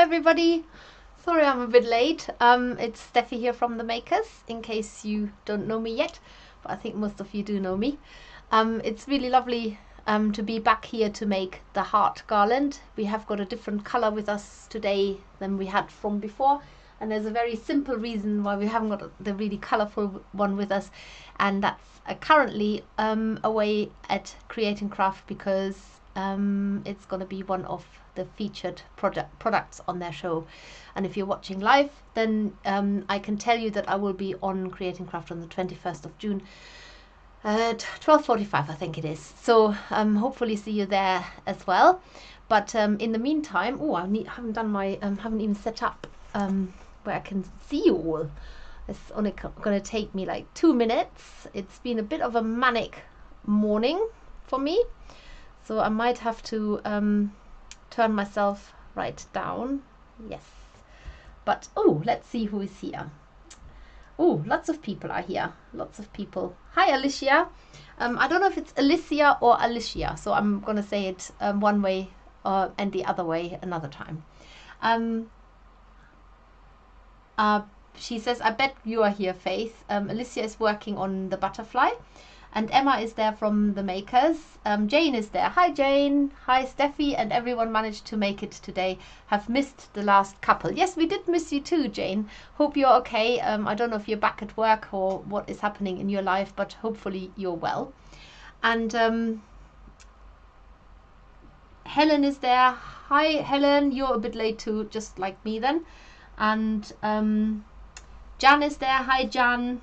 everybody. Sorry I'm a bit late. It's Steffi here from The Makers, in case you don't know me yet, but I think most of you do know me. It's really lovely to be back here to make the heart garland. We have got a different color with us today than we had from before, and there's a very simple reason why we haven't got the really colorful one with us, and that's currently away at Create & Craft because it's going to be one of the featured products on their show. And if you're watching live, then I can tell you that I will be on Create & Craft on the 21st of June at 12:45, I think it is. So hopefully see you there as well. But in the meantime, haven't done my haven't even set up where I can see you all. It's only going to take me like 2 minutes. It's been a bit of a manic morning for me, so I might have to turn myself right down. Yes, but let's see who is here. Lots of people are here. Lots of people. Hi, Alicia. I don't know if it's Alicia or Alicia, so I'm going to say it one way and the other way another time. She says, I bet you are here, Faith. Alicia is working on the butterfly. And Emma is there from The Makers. Jane is there. Hi, Jane. Hi, Steffi. And everyone managed to make it today. Have missed the last couple. Yes, we did miss you too, Jane. Hope you're okay. I don't know if you're back at work or what is happening in your life, but hopefully you're well. And Helen is there. Hi, Helen. You're a bit late too, just like me then. And Jan is there. Hi, Jan.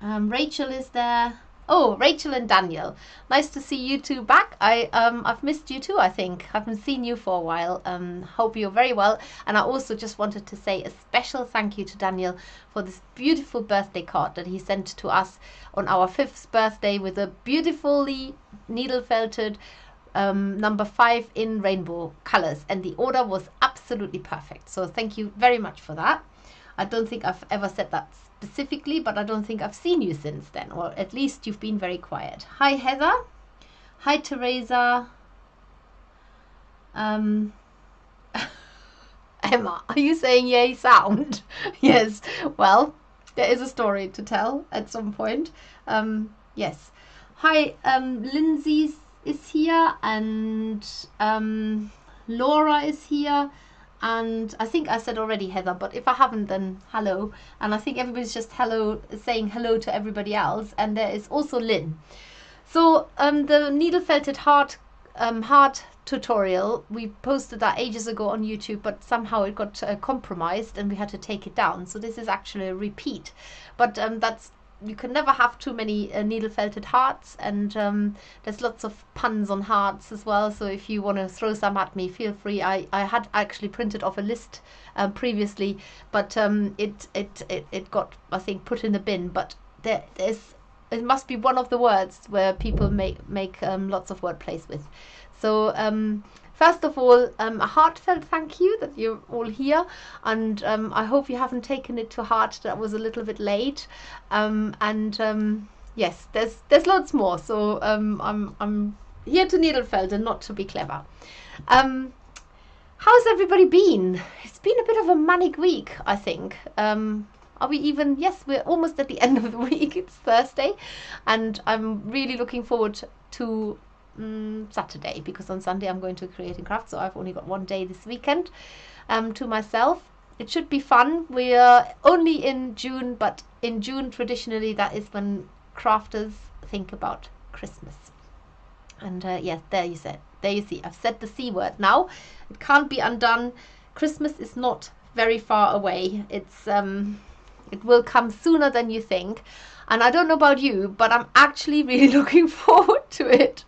Rachel is there. Rachel and Daniel. Nice to see you two back. I've missed you too, I think. Haven't seen you for a while. Hope you're very well. And I also just wanted to say a special thank you to Daniel for this beautiful birthday card that he sent to us on our 5th birthday with a beautifully needle felted number 5 in rainbow colors. And the order was absolutely perfect. So thank you very much for that. I don't think I've ever said that specifically, but I don't think I've seen you since then, or at least you've been very quiet. Hi, Heather. Hi, Teresa. Emma, are you saying yay sound? Yes. Well, there is a story to tell at some point. Yes. Hi, Lindsay is here, and Laura is here. And I think I said already Heather, but if I haven't, then hello. And I think everybody's just saying hello to everybody else. And there is also Lynn. So the needle felted heart tutorial, we posted that ages ago on YouTube, but somehow it got compromised and we had to take it down. So this is actually a repeat. But you can never have too many needle felted hearts, and there's lots of puns on hearts as well, so if you want to throw some at me, feel free. I had actually printed off a list previously, but it got, I think, put in the bin. But it must be one of the words where people make lots of word plays with. So first of all, a heartfelt thank you that you're all here, and I hope you haven't taken it to heart that was a little bit late. Yes, there's lots more. So I'm here to needle felt and not to be clever. How's everybody been? It's been a bit of a manic week, I think. Are we even? Yes, we're almost at the end of the week. It's Thursday, and I'm really looking forward to Saturday, because on Sunday I'm going to Create & Craft, so I've only got one day this weekend to myself. It should be fun. We're only in June, but in June traditionally that is when crafters think about Christmas. And yes, there you see, I've said the C word now. It can't be undone. Christmas is not very far away. It will come sooner than you think. And I don't know about you, but I'm actually really looking forward to it.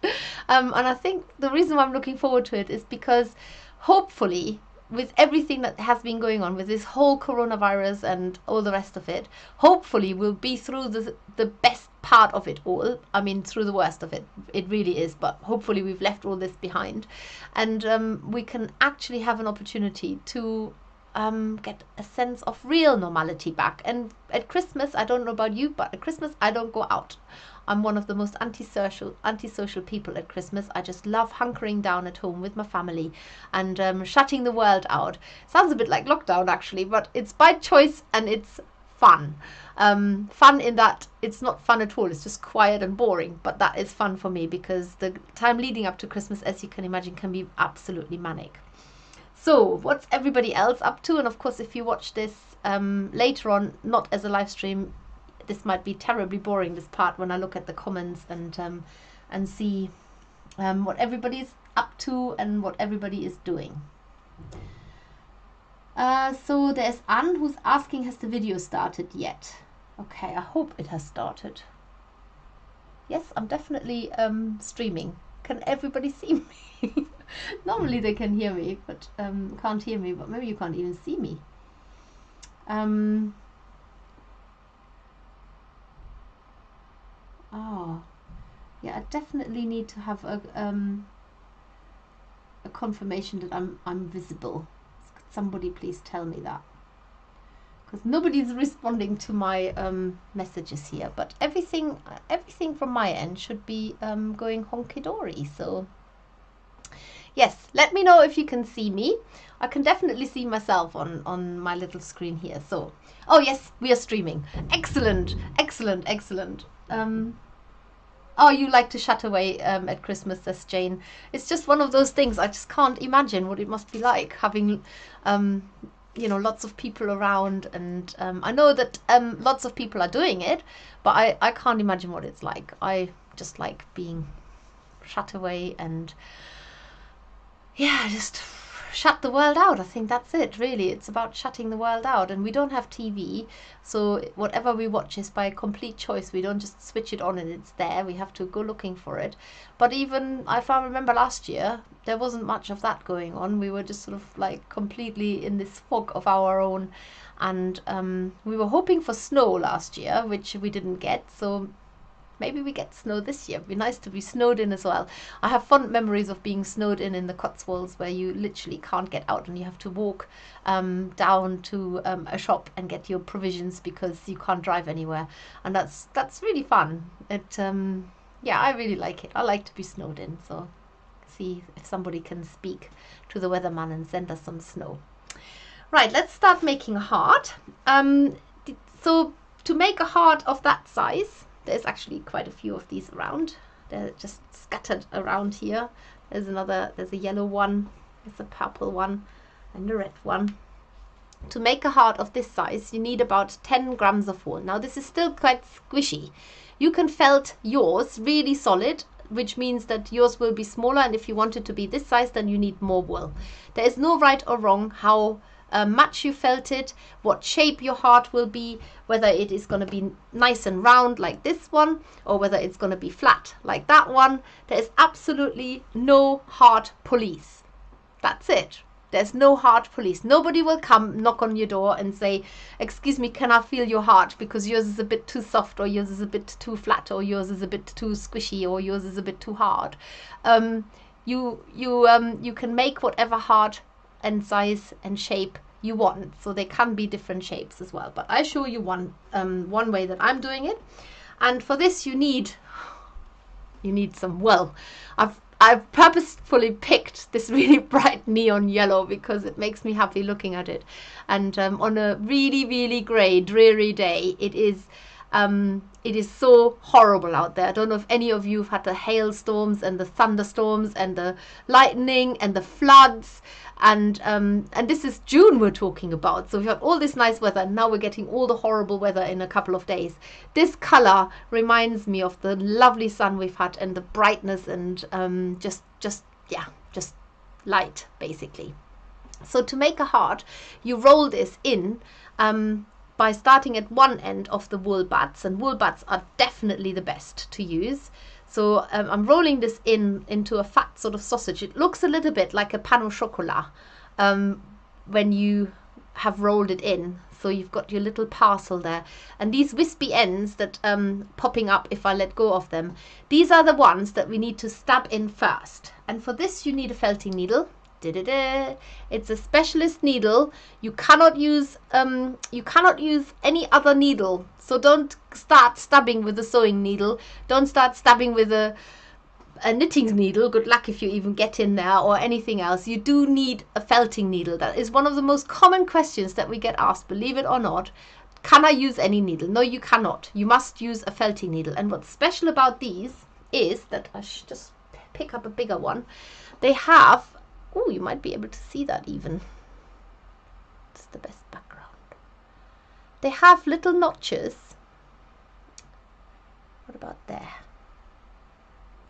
And I think the reason why I'm looking forward to it is because hopefully, with everything that has been going on with this whole coronavirus and all the rest of it, hopefully we'll be through the best part of it all. I mean, through the worst of it. It really is, but hopefully we've left all this behind. And we can actually have an opportunity to get a sense of real normality back. And at Christmas, I don't know about you, but at Christmas I don't go out. I'm one of the most antisocial people at Christmas. I just love hunkering down at home with my family and shutting the world out. Sounds a bit like lockdown actually, but it's by choice and it's fun. Fun in that it's not fun at all. It's just quiet and boring, but that is fun for me because the time leading up to Christmas, as you can imagine, can be absolutely manic. So what's everybody else up to? And of course, if you watch this later on, not as a live stream, this might be terribly boring, this part, when I look at the comments and see what everybody's up to and what everybody is doing. So there's Anne who's asking, has the video started yet? Okay, I hope it has started. Yes, I'm definitely streaming. Can everybody see me? Normally they can hear me, but can't hear me, but maybe you can't even see me. Oh, yeah, I definitely need to have a confirmation that I'm visible. Could somebody please tell me that? Because nobody's responding to my messages here, but everything from my end should be going honky-dory. So yes, let me know if you can see me. I can definitely see myself on my little screen here. So, oh yes, we are streaming. Excellent, excellent, excellent. Oh, you like to shut away at Christmas, says Jane. It's just one of those things. I just can't imagine what it must be like having, you know, lots of people around. And I know that lots of people are doing it, but I can't imagine what it's like. I just like being shut away and, yeah, just shut the world out. I think that's it, really. It's about shutting the world out. And we don't have TV, so whatever we watch is by complete choice. We don't just switch it on and it's there. We have to go looking for it. But even if I remember last year, there wasn't much of that going on. We were just sort of like completely in this fog of our own. And we were hoping for snow last year, which we didn't get. So maybe we get snow this year. It'd be nice to be snowed in as well. I have fond memories of being snowed in the Cotswolds, where you literally can't get out and you have to walk down to a shop and get your provisions because you can't drive anywhere. And that's really fun. It yeah, I really like it. I like to be snowed in. So see if somebody can speak to the weatherman and send us some snow. Right, let's start making a heart. So to make a heart of that size, there's actually quite a few of these around. They're just scattered around here. There's a yellow one, there's a purple one, and a red one. To make a heart of this size, you need about 10 grams of wool. Now this is still quite squishy. You can felt yours really solid, which means that yours will be smaller, and if you want it to be this size, then you need more wool. There is no right or wrong how much you felt it, what shape your heart will be, whether it is going to be nice and round like this one, or whether it's going to be flat like that one. There is absolutely no heart police. That's it. There's no heart police. Nobody will come knock on your door and say, excuse me, can I feel your heart, because yours is a bit too soft, or yours is a bit too flat, or yours is a bit too squishy, or yours is a bit too hard. You can make whatever heart and size and shape you want, so they can be different shapes as well, but I show you one way that I'm doing it. And for this you need some wool. I've purposefully picked this really bright neon yellow because it makes me happy looking at it, and on a really, really grey, dreary day, it is so horrible out there. I don't know if any of you have had the hailstorms and the thunderstorms and the lightning and the floods, and this is June we're talking about. So we've got all this nice weather, and now we're getting all the horrible weather in a couple of days. This color reminds me of the lovely sun we've had and the brightness and just light, basically. So to make a heart, you roll this in by starting at one end of the wool bats, and wool bats are definitely the best to use. So I'm rolling this into a fat sort of sausage. It looks a little bit like a pain au chocolat when you have rolled it in. So you've got your little parcel there. And these wispy ends that popping up if I let go of them, these are the ones that we need to stab in first. And for this you need a felting needle. It's a specialist needle. You cannot use any other needle. So don't start stabbing with a sewing needle. Don't start stabbing with a knitting needle. Good luck if you even get in there, or anything else. You do need a felting needle. That is one of the most common questions that we get asked, believe it or not. Can I use any needle? No, you cannot. You must use a felting needle. And what's special about these is that I should just pick up a bigger one. They have, oh, you might be able to see that even. It's the best background. They have little notches. What about there?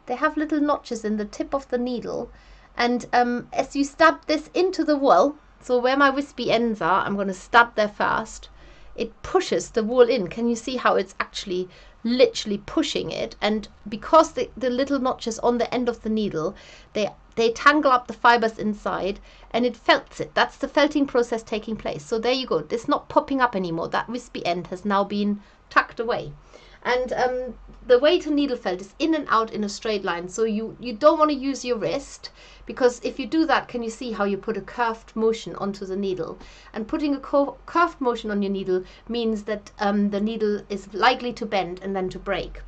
They have little notches in the tip of the needle. And as you stab this into the wool, so where my wispy ends are, I'm going to stab there first. It pushes the wool in. Can you see how it's actually literally pushing it? And because the little notches on the end of the needle, they tangle up the fibers inside, and it felts it. That's the felting process taking place. So there you go. It's not popping up anymore. That wispy end has now been tucked away. And the way to needle felt is in and out in a straight line. So you don't want to use your wrist, because if you do that, can you see how you put a curved motion onto the needle? And putting a curved motion on your needle means that the needle is likely to bend and then to break.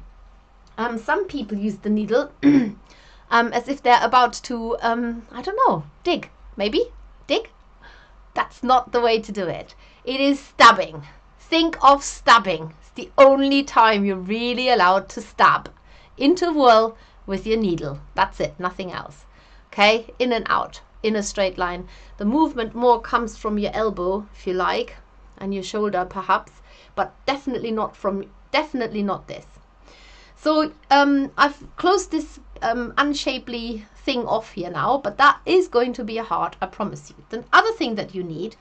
Some people use the needle as if they're about to, I don't know, dig, maybe? Dig? That's not the way to do it. It is stabbing. Think of stabbing. It's the only time you're really allowed to stab into wool with your needle. That's it, nothing else. Okay, in and out, in a straight line. The movement more comes from your elbow, if you like, and your shoulder perhaps, but definitely not this. So I've closed this unshapely thing off here now, but that is going to be a heart, I promise you. The other thing that you need,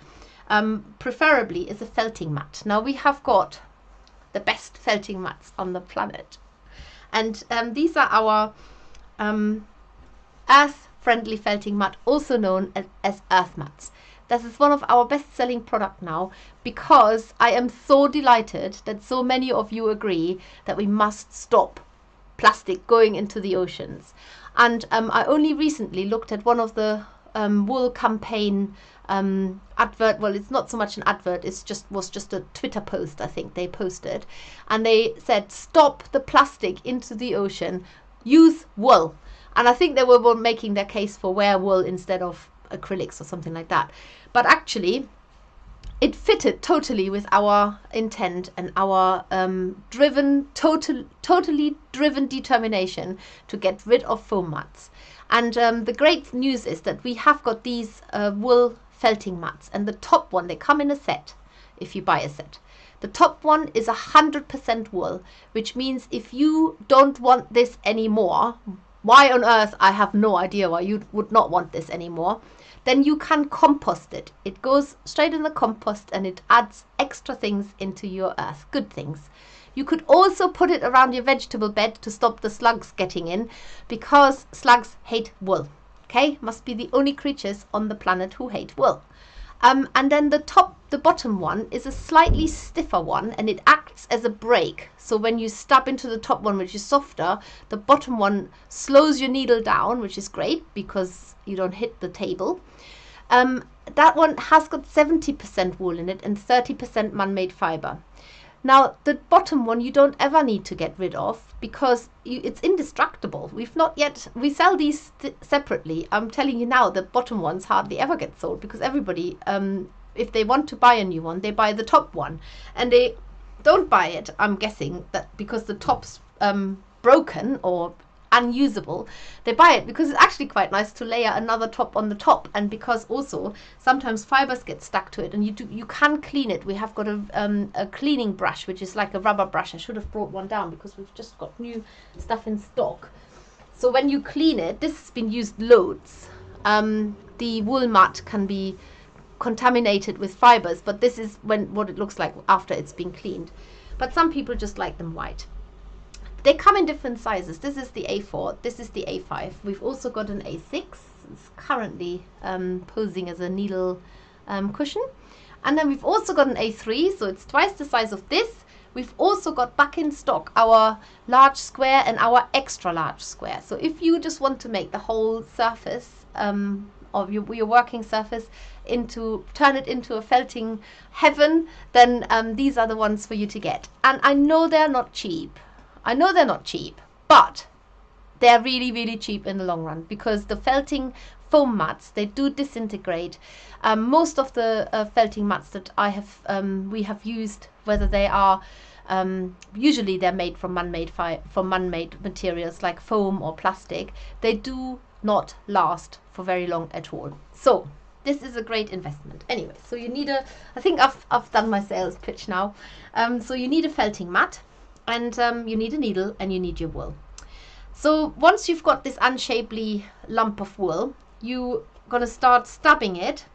preferably, is a felting mat. Now we have got the best felting mats on the planet, and these are our earth-friendly felting mat, also known as earth mats. This is one of our best-selling product now, because I am so delighted that so many of you agree that we must stop plastic going into the oceans. And I only recently looked at one of the wool campaign advert. Well, it's not so much an advert, was just a Twitter post, I think they posted, and they said, stop the plastic into the ocean, use wool. And I think they were making their case for wear wool instead of acrylics or something like that. But actually it fitted totally with our intent and our totally driven determination to get rid of foam mats. And the great news is that we have got these wool felting mats, and the top one, they come in a set if you buy a set. The top one is 100% wool, which means if you don't want this anymore, why on earth, I have no idea why you would not want this anymore, then you can compost it. It goes straight in the compost and it adds extra things into your earth, good things. You could also put it around your vegetable bed to stop the slugs getting in, because slugs hate wool. Okay, must be the only creatures on the planet who hate wool. And then the bottom one is a slightly stiffer one, and it acts as a brake. So when you stab into the top one, which is softer, the bottom one slows your needle down, which is great because you don't hit the table. That one has got 70% wool in it and 30% man-made fiber. Now, the bottom one you don't ever need to get rid of, because it's indestructible. We sell these separately. I'm telling you now, the bottom ones hardly ever get sold, because everybody, if they want to buy a new one, they buy the top one. And they don't buy it, I'm guessing, that because the top's broken or unusable. They buy it because it's actually quite nice to layer another top on the top, and because also sometimes fibers get stuck to it, and you can clean it. We have got a cleaning brush, which is like a rubber brush. I should have brought one down because we've just got new stuff in stock. So when you clean it, this has been used loads. The wool mat can be contaminated with fibers, but this is what it looks like after it's been cleaned. But some people just like them white. They come in different sizes. This is the A4, this is the A5. We've also got an A6. It's currently posing as a needle cushion. And then we've also got an A3, so it's twice the size of this. We've also got back in stock our large square and our extra large square. So if you just want to make the whole surface of your working surface, turn it into a felting heaven, then these are the ones for you to get. And I know they're not cheap. But they're really, really cheap in the long run, because the felting foam mats, they do disintegrate. Most of the felting mats that we have used, whether they are usually they're made from man-made materials like foam or plastic, they do not last for very long at all. So this is a great investment. Anyway, so you need I think I've done my sales pitch now. So you need a felting mat, and you need a needle, and you need your wool. So once you've got this unshapely lump of wool, you're going to start stabbing it.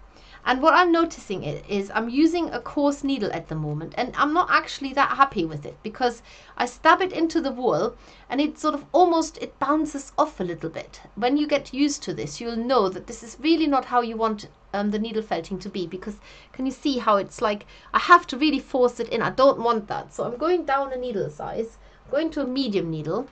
And what I'm noticing is I'm using a coarse needle at the moment, and I'm not actually that happy with it, because I stab it into the wool and it sort of it bounces off a little bit. When you get used to this, you'll know that this is really not how you want the needle felting to be, because can you see how it's like I have to really force it in? I don't want that. So I'm going down a needle size, I'm going to a medium needle,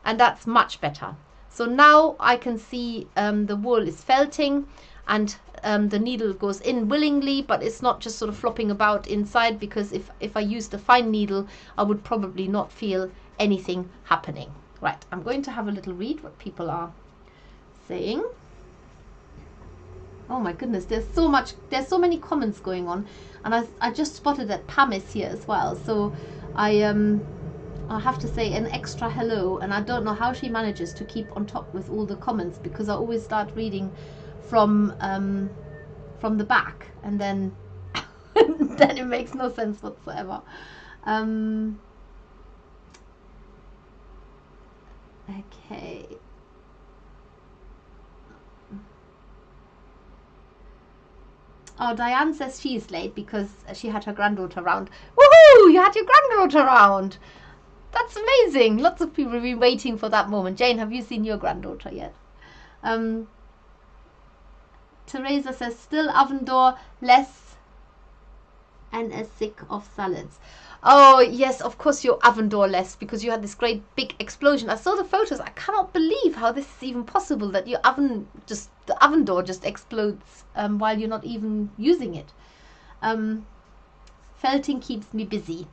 and that's much better. So now I can see the wool is felting, and the needle goes in willingly, but it's not just sort of flopping about inside, because if I used a fine needle, I would probably not feel anything happening. Right, I'm going to have a little read what people are saying. Oh my goodness, there's so many comments going on, and I just spotted that Pam is here as well. So I have to say an extra hello, and I don't know how she manages to keep on top with all the comments, because I always start reading from the back, and then then it makes no sense whatsoever. Okay. Oh, Diane says she's late because she had her granddaughter round. Woohoo! You had your granddaughter round. That's amazing. Lots of people have been waiting for that moment. Jane, have you seen your granddaughter yet? Teresa says, still oven door, less and as sick of salads. Oh, yes, of course you're oven door less, because you had this great big explosion. I saw the photos. I cannot believe how this is even possible, that the oven door just explodes while you're not even using it. Felting keeps me busy.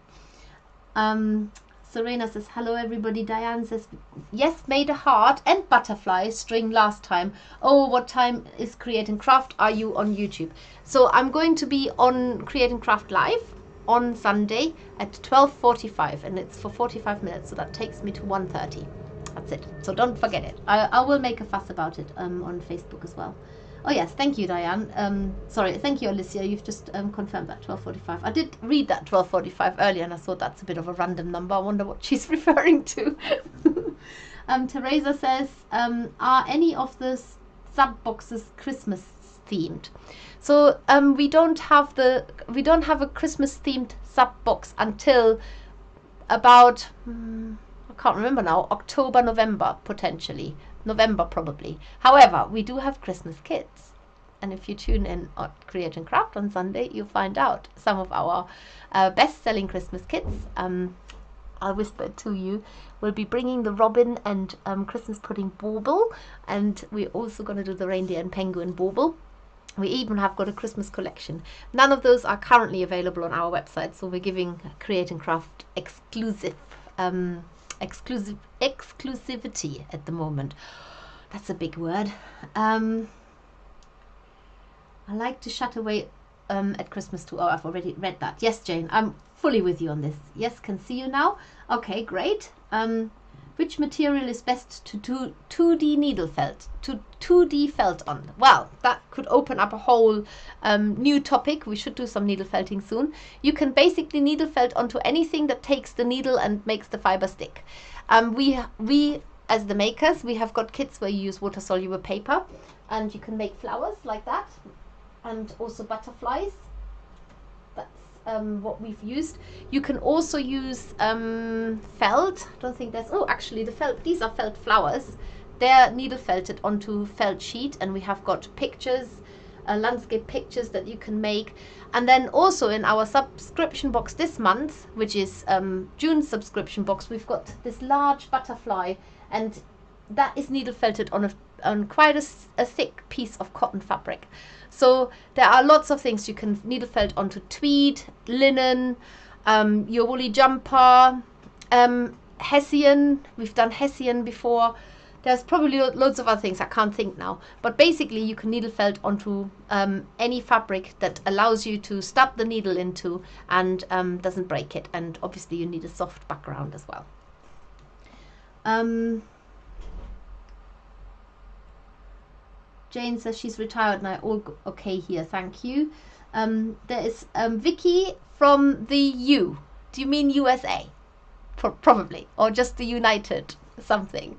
Serena says, hello everybody. Diane says, yes, made a heart and butterfly string last time. Oh, what time is Create and Craft? Are you on YouTube? So I'm going to be on Create and Craft live on Sunday at 12:45, and it's for 45 minutes, so that takes me to 1:30. That's it. So don't forget it. I will make a fuss about it on Facebook as well. Oh yes, thank you, Diane. Sorry, thank you, Alicia. You've just confirmed that 12:45. I did read that 12:45 earlier, and I thought that's a bit of a random number. I wonder what she's referring to. Teresa says, are any of the sub boxes Christmas themed? So we don't have a Christmas themed sub box until about I can't remember now, October, November potentially. November probably. However, we do have Christmas kits, and if you tune in on Create and Craft on Sunday, you'll find out some of our best-selling Christmas kits. I'll whisper it to you. We'll be bringing the Robin and Christmas pudding bauble, and we're also going to do the reindeer and penguin bauble. We even have got a Christmas collection. None of those are currently available on our website, so we're giving Create and Craft exclusivity at the moment. That's a big word. I like to shut away at Christmas too. Oh, I've already read that. Yes, Jane, I'm fully with you on this. Yes, can see you now. Okay, great. Which material is best to 2D needle felt? To 2D felt on? Well, that could open up a whole new topic. We should do some needle felting soon. You can basically needle felt onto anything that takes the needle and makes the fiber stick. We as the makers, we have got kits where you use water soluble paper, and you can make flowers like that, and also butterflies. What we've used. You can also use felt. I don't think there's, oh, actually the felt, these are felt flowers. They're needle felted onto felt sheet, and we have got pictures, landscape pictures that you can make. And then also in our subscription box this month, which is June's subscription box, we've got this large butterfly, and that is needle felted on a quite a thick piece of cotton fabric. So there are lots of things you can needle felt onto: tweed, linen, your woolly jumper, hessian. We've done hessian before. There's probably loads of other things I can't think now, but basically you can needle felt onto any fabric that allows you to stab the needle into and doesn't break it. And obviously you need a soft background as well. Jane says she's retired now. All okay here, thank you. There is Vicky from the U. Do you mean USA? Probably, or just the United something.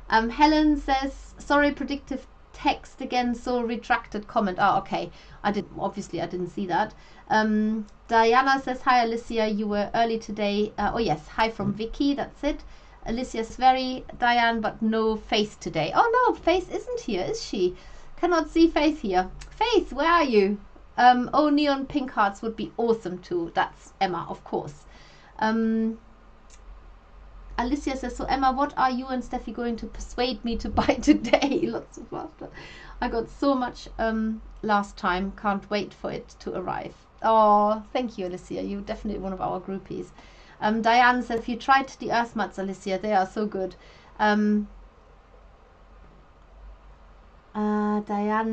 Helen says, sorry, predictive text again, so retracted comment. Oh, okay. I didn't see that. Diana says, hi Alicia, you were early today. Oh yes, hi from Vicky, that's it. Alicia's very Diane, but no Faith today. Oh no, Faith isn't here, is she? Cannot see Faith here. Faith, where are you? Oh, neon pink hearts would be awesome too. That's Emma, of course. Alicia says, so Emma, what are you and Steffi going to persuade me to buy today? Lots of laughter. I got so much last time. Can't wait for it to arrive. Oh, thank you, Alicia. You're definitely one of our groupies. Diane says, if you tried the earth mats, Alicia, they are so good. Diane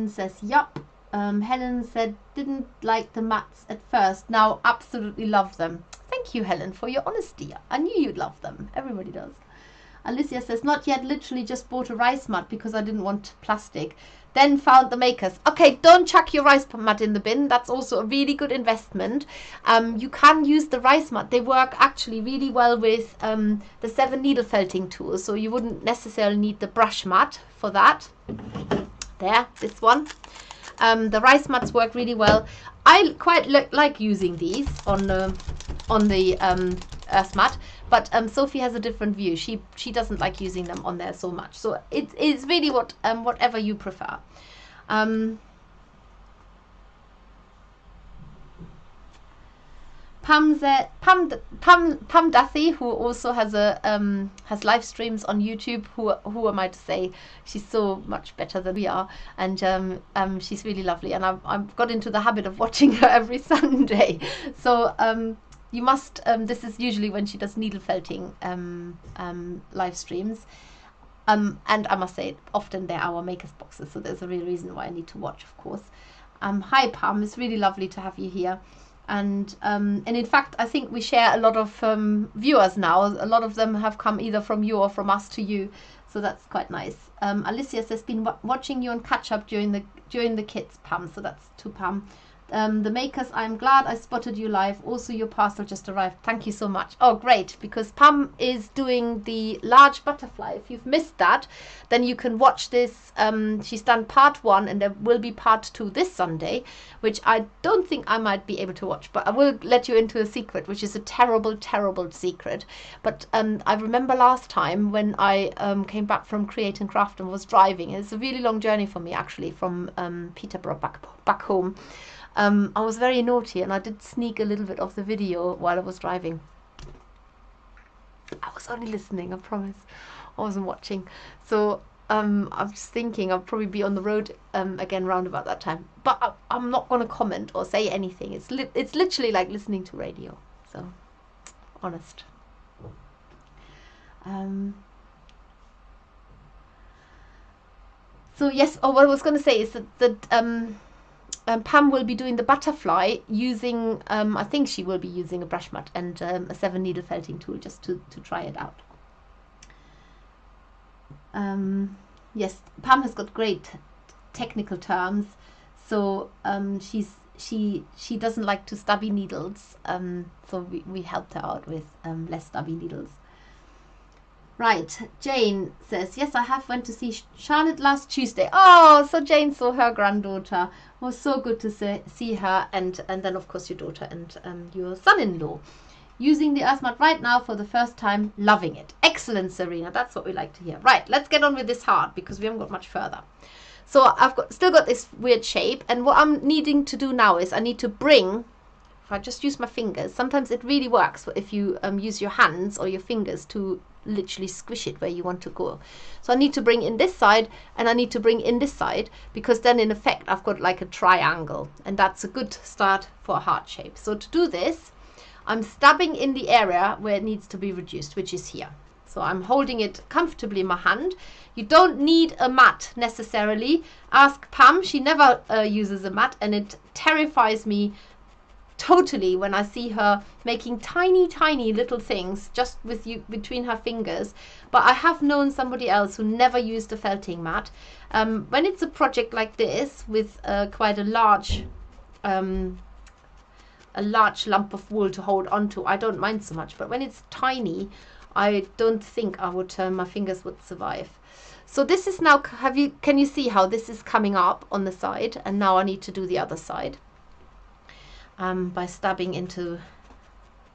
says, yup. Helen said, didn't like the mats at first. Now absolutely love them. Thank you, Helen, for your honesty. I knew you'd love them. Everybody does. Alicia says, not yet, literally just bought a rice mat because I didn't want plastic. Then found the makers. Okay, don't chuck your rice mat in the bin. That's also a really good investment. You can use the rice mat. They work actually really well with the 7 needle felting tools. So you wouldn't necessarily need the brush mat for that. There, this one. The rice mats work really well. I quite like using these on the earth mat, but Sophie has a different view. She doesn't like using them on there so much. So it's really whatever you prefer. Pam Duthie, who also has has live streams on YouTube. Who am I to say? She's so much better than we are, and she's really lovely. And I've got into the habit of watching her every Sunday. So you must. This is usually when she does needle felting live streams. And I must say, often they're our makers boxes. So there's a real reason why I need to watch, of course. Hi Pam, it's really lovely to have you here. And in fact, I think we share a lot of viewers now. A lot of them have come either from you or from us to you, so that's quite nice. Alicia says, been watching you on catch up during the kids, Pam. So that's to Pam. The makers, I'm glad I spotted you live. Also, your parcel just arrived. Thank you so much. Oh, great, because Pam is doing the large butterfly. If you've missed that, then you can watch this. She's done part 1, and there will be part 2 this Sunday, which I don't think I might be able to watch, but I will let you into a secret, which is a terrible, terrible secret. But I remember last time when I came back from Create and Craft and was driving. It's a really long journey for me, actually, from Peterborough back home. I was very naughty and I did sneak a little bit of the video while I was driving. I was only listening, I promise. I wasn't watching. So I'm just thinking I'll probably be on the road again round about that time. But I'm not going to comment or say anything. It's literally like listening to radio. So, honest. So yes, what I was going to say is that Pam will be doing the butterfly using, I think she will be using a brush mat and a 7 needle felting tool just to try it out. Yes, Pam has got great technical terms, so she doesn't like to stubby needles, so we helped her out with less stubby needles. Right, Jane says, yes, I went to see Charlotte last Tuesday. Oh, so Jane saw her granddaughter. It was so good to see her, and then, of course, your daughter and your son-in-law. Using the earth mat right now for the first time, loving it. Excellent, Serena. That's what we like to hear. Right, let's get on with this heart because we haven't got much further. So I've still got this weird shape, and what I'm needing to do now is I need to bring if I just use my fingers, sometimes it really works if you use your hands or your fingers to literally squish it where you want to go. So I need to bring in this side and I need to bring in this side, because then in effect I've got like a triangle, and that's a good start for a heart shape. So to do this, I'm stabbing in the area where it needs to be reduced, which is here. So I'm holding it comfortably in my hand. You don't need a mat necessarily. Ask Pam, she never uses a mat, and it terrifies me totally when I see her making tiny little things just with you between her fingers. But I have known somebody else who never used a felting mat. When it's a project like this with quite a large lump of wool to hold onto, I don't mind so much. But when it's tiny, I don't think I would my fingers would survive. So this is now, can you see how this is coming up on the side? And now I need to do the other side. By stabbing into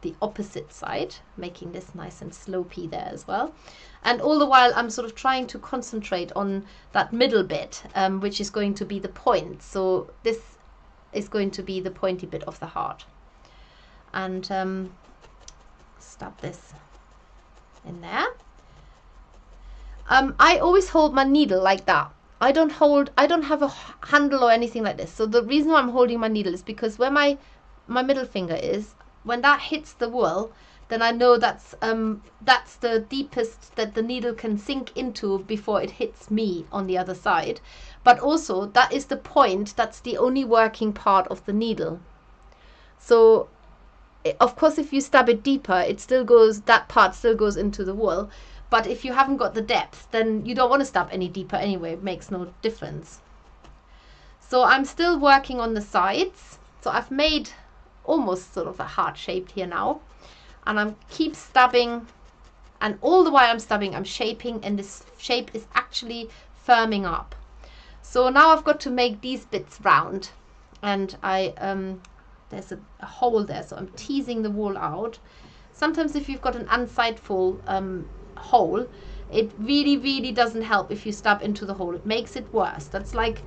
the opposite side, making this nice and slopey there as well. And all the while I'm sort of trying to concentrate on that middle bit, which is going to be the point. So this is going to be the pointy bit of the heart. And stab this in there. I always hold my needle like that. I don't have a handle or anything like this. So the reason why I'm holding my needle is because where my middle finger is, when that hits the wool, then I know that's the deepest that the needle can sink into before it hits me on the other side. But also that is the point, that's the only working part of the needle. So of course if you stab it deeper, it still goes, that part still goes into the wool. But if you haven't got the depth, then you don't want to stab any deeper anyway. It makes no difference. So I'm still working on the sides. So I've made almost sort of a heart shape here now. And I'm keep stabbing. And all the while I'm stabbing, I'm shaping. And this shape is actually firming up. So now I've got to make these bits round. And there's a hole there. So I'm teasing the wool out. Sometimes if you've got an unsightful hole, it really doesn't help if you stab into the hole. It makes it worse. That's like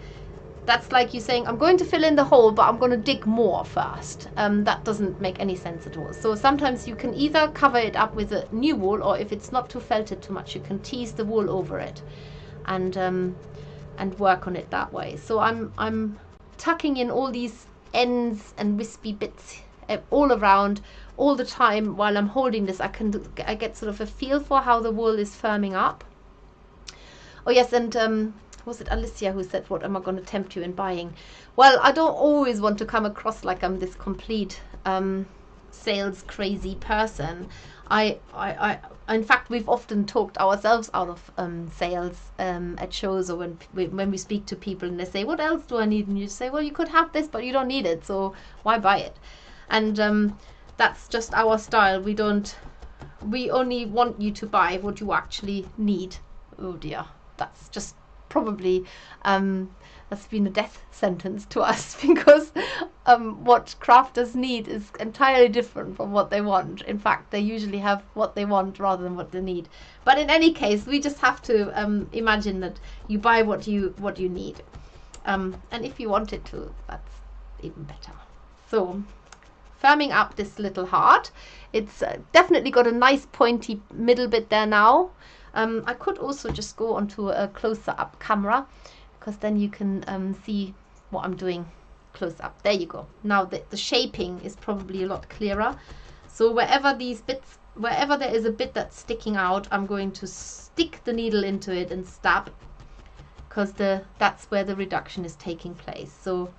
you saying, I'm going to fill in the hole, but I'm going to dig more first. That doesn't make any sense at all. So sometimes you can either cover it up with a new wool, or if it's not too felted too much, you can tease the wool over it and work on it that way. So I'm tucking in all these ends and wispy bits all around all the time while I'm holding this. I get sort of a feel for how the wool is firming up. Oh yes, and was it Alicia who said, what am I going to tempt you in buying? Well, I don't always want to come across like I'm this complete sales crazy person. In fact, we've often talked ourselves out of sales at shows, or when we speak to people and they say, what else do I need? And you say, well, you could have this, but you don't need it, so why buy it? And that's just our style. We only want you to buy what you actually need. Oh dear, that's just probably that's been a death sentence to us, because what crafters need is entirely different from what they want. In fact, they usually have what they want rather than what they need. But in any case, we just have to imagine that you buy what you need, and if you wanted to, that's even better. So firming up this little heart, it's definitely got a nice pointy middle bit there now. I could also just go onto a closer up camera, because then you can see what I'm doing close up. There you go. Now the shaping is probably a lot clearer. So wherever there is a bit that's sticking out, I'm going to stick the needle into it and stab, because that's where the reduction is taking place. So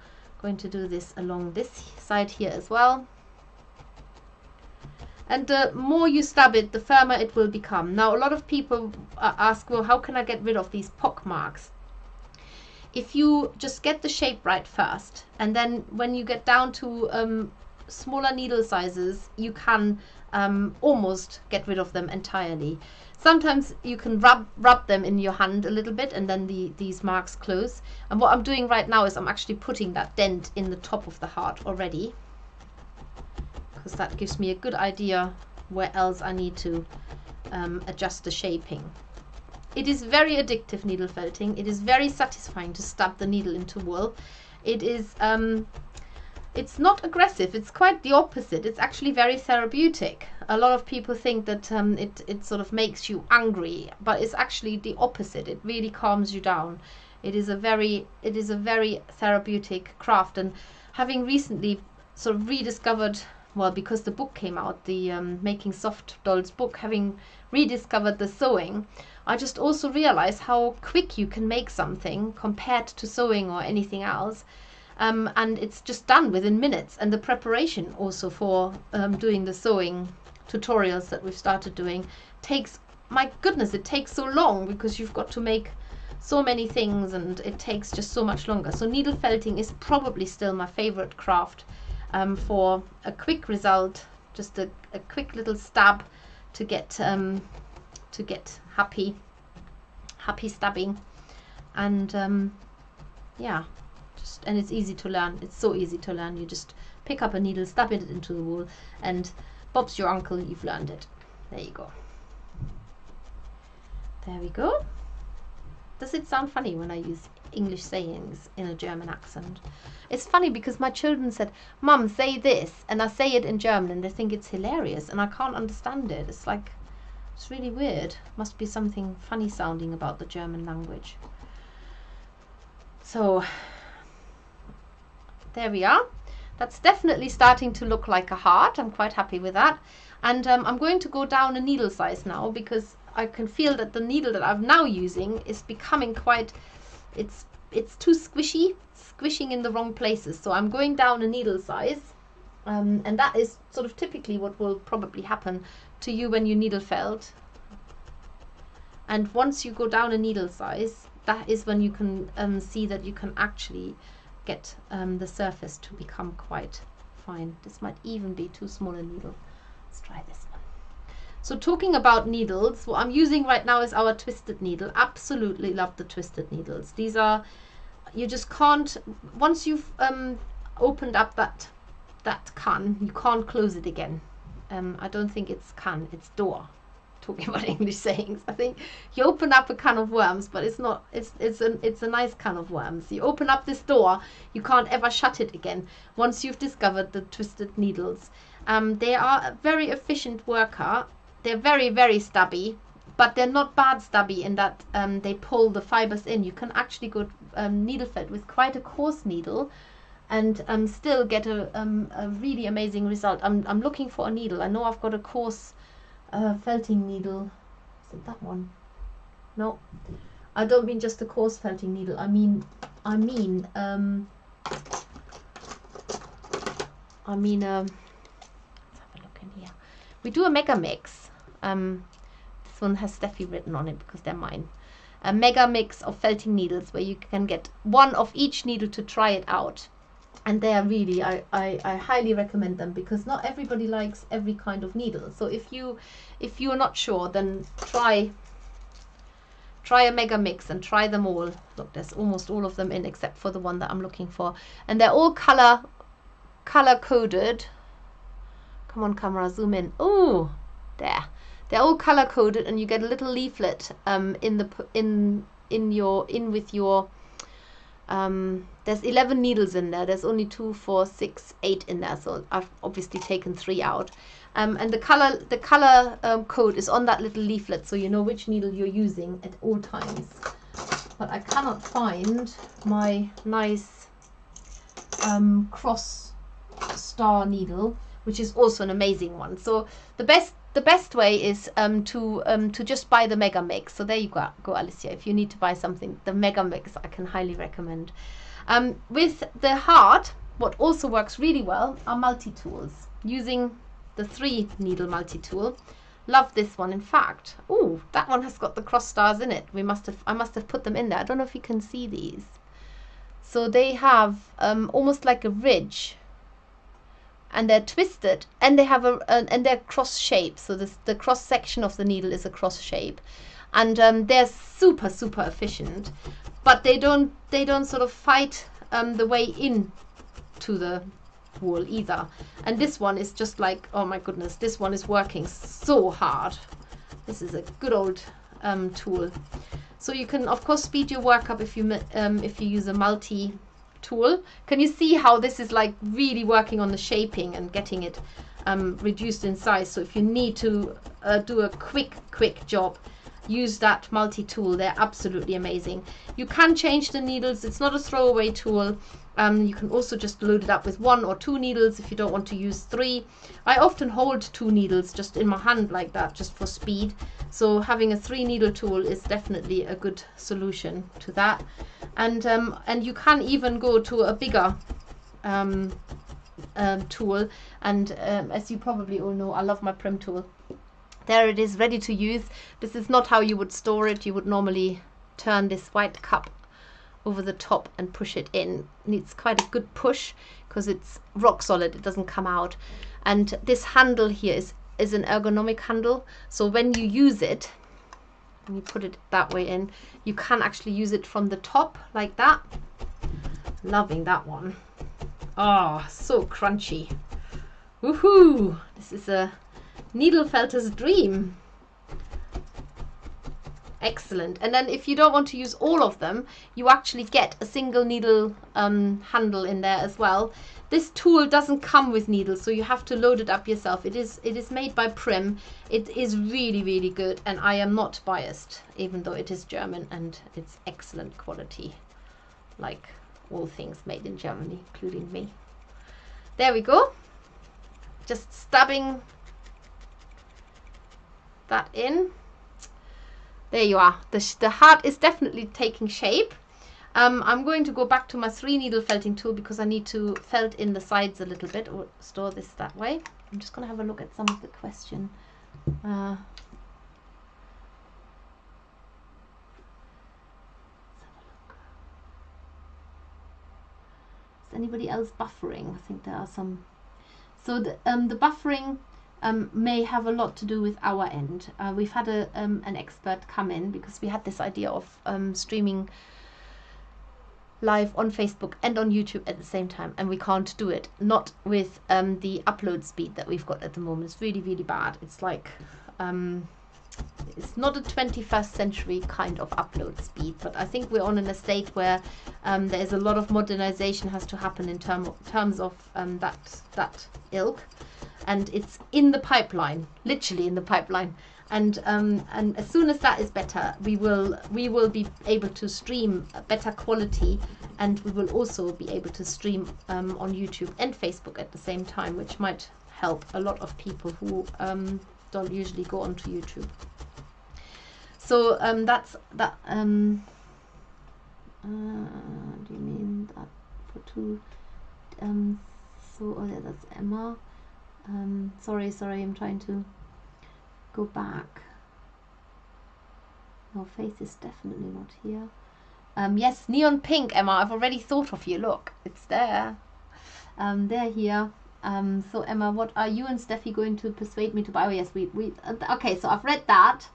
going to do this along this side here as well. And the more you stab it, the firmer it will become. Now, a lot of people ask, well, how can I get rid of these pock marks? If you just get the shape right first, and then when you get down to smaller needle sizes, you can almost get rid of them entirely. Sometimes you can rub them in your hand a little bit, and then these marks close. And what I'm doing right now is I'm actually putting that dent in the top of the heart already, because that gives me a good idea where else I need to adjust the shaping. It is very addictive, needle felting. It is very satisfying to stab the needle into wool. It it's not aggressive. It's quite the opposite. It's actually very therapeutic. A lot of people think that it sort of makes you angry, but it's actually the opposite. It really calms you down. It is a very therapeutic craft. And having recently sort of rediscovered, well, because the book came out, the Making Soft Dolls book, having rediscovered the sewing, I just also realized how quick you can make something compared to sewing or anything else. And it's just done within minutes. And the preparation also for doing the sewing tutorials that we've started doing takes, my goodness, it takes so long because you've got to make so many things and it takes just so much longer. So needle felting is probably still my favorite craft for a quick result, just a quick little stab to get happy stabbing. And yeah, and it's easy to learn. It's so easy to learn. You just pick up a needle, stab it into the wool, and Bob's your uncle, you've learned it. There you go. There we go. Does it sound funny when I use English sayings in a German accent? It's funny because my children said, "Mum, say this," and I say it in German and they think it's hilarious and I can't understand it. It's like, it's really weird. Must be something funny sounding about the German language. So there we are. That's definitely starting to look like a heart. I'm quite happy with that. And I'm going to go down a needle size now because I can feel that the needle that I'm now using is becoming quite, it's too squishing in the wrong places. So I'm going down a needle size. And that is sort of typically what will probably happen to you when you needle felt. And once you go down a needle size, that is when you can see that you can actually get the surface to become quite fine. This might even be too small a needle. Let's try this one. So talking about needles, what I'm using right now is our twisted needle. Absolutely love the twisted needles. These are, you just can't, once you've opened up that can, you can't close it again. I don't think it's can, it's door. Talking about English sayings, I think you open up a can of worms, but it's not, it's a nice can of worms. You open up this door, you can't ever shut it again once you've discovered the twisted needles. They are a very efficient worker. They're very, very stubby, but they're not bad stubby in that they pull the fibers in. You can actually go needle felt with quite a coarse needle and still get a really amazing result. I'm looking for a needle. I know I've got a coarse felting needle. Is it that one? No, I don't mean just a coarse felting needle. I mean let's have a look in here. We do a mega mix. This one has Steffi written on it because they're mine. A mega mix of felting needles where you can get one of each needle to try it out. And they are really, I highly recommend them because not everybody likes every kind of needle. So if you're not sure, then try a mega mix and try them all. Look, there's almost all of them in except for the one that I'm looking for. And they're all color coded. Come on, camera, zoom in. Oh, there. They're all color coded, and you get a little leaflet with your. There's 11 needles in there. There's only 2, 4, 6, 8 in there. So I've obviously taken 3 out. And the color code is on that little leaflet, so you know which needle you're using at all times. But I cannot find my nice cross star needle, which is also an amazing one. So the best way is to just buy the mega mix. So there you go, Alicia. If you need to buy something, the mega mix I can highly recommend. With the heart, what also works really well are multi-tools. Using the 3 needle multi-tool. Love this one. In fact, oh, that one has got the cross stars in it. I must have put them in there. I don't know if you can see these. So they have almost like a ridge. And they're twisted, and they have and they're cross shaped. So the cross section of the needle is a cross shape, and they're super efficient. But they don't sort of fight the way in to the wool either. And this one is just like, oh my goodness, this one is working so hard. This is a good old tool. So you can of course speed your work up if you use a multi tool. Can you see how this is like really working on the shaping and getting it reduced in size? So if you need to do a quick job, use that multi-tool. They're absolutely amazing. You can change the needles. It's not a throwaway tool. You can also just load it up with 1 or 2 needles if you don't want to use 3. I often hold 2 needles just in my hand like that, just for speed. So having a 3 needle tool is definitely a good solution to that. And you can even go to a bigger tool. And as you probably all know, I love my Prim tool. There it is, ready to use. This is not how you would store it. You would normally turn this white cup over the top and push it in. Needs quite a good push because it's rock solid, it doesn't come out. And this handle here is an ergonomic handle, so when you use it, when you put it that way in, you can actually use it from the top like that. Loving that one. Oh, so crunchy. Woohoo! This is a needle felter's dream. Excellent. And then if you don't want to use all of them, you actually get a single needle handle in there as well. This tool doesn't come with needles, so you have to load it up yourself. It is made by Prim. It is really good, and I am not biased, even though it is German and it's excellent quality, like all things made in Germany, including me. There we go. Just stabbing that in. There you are. The heart is definitely taking shape. I'm going to go back to my 3 needle felting tool because I need to felt in the sides a little bit, or store this that way. I'm just going to have a look at some of the question. Is anybody else buffering? I think there are some. So the buffering may have a lot to do with our end. We've had an expert come in because we had this idea of streaming live on Facebook and on YouTube at the same time, and we can't do it, not with the upload speed that we've got at the moment. It's really bad. It's like it's not a 21st century kind of upload speed, but I think we're on in a state where there is a lot of modernization has to happen in terms of that ilk. And it's in the pipeline, literally in the pipeline. And as soon as that is better, we will be able to stream better quality, and we will also be able to stream on YouTube and Facebook at the same time, which might help a lot of people who don't usually go onto YouTube. So that's that. Do you mean that for 2? Oh yeah, that's Emma. Sorry, I'm trying to go back. Your face is definitely not here. Yes, neon pink, Emma. I've already thought of you. Look, it's there. They're here. So Emma, what are you and Steffi going to persuade me to buy? Oh yes, we okay. So I've read that.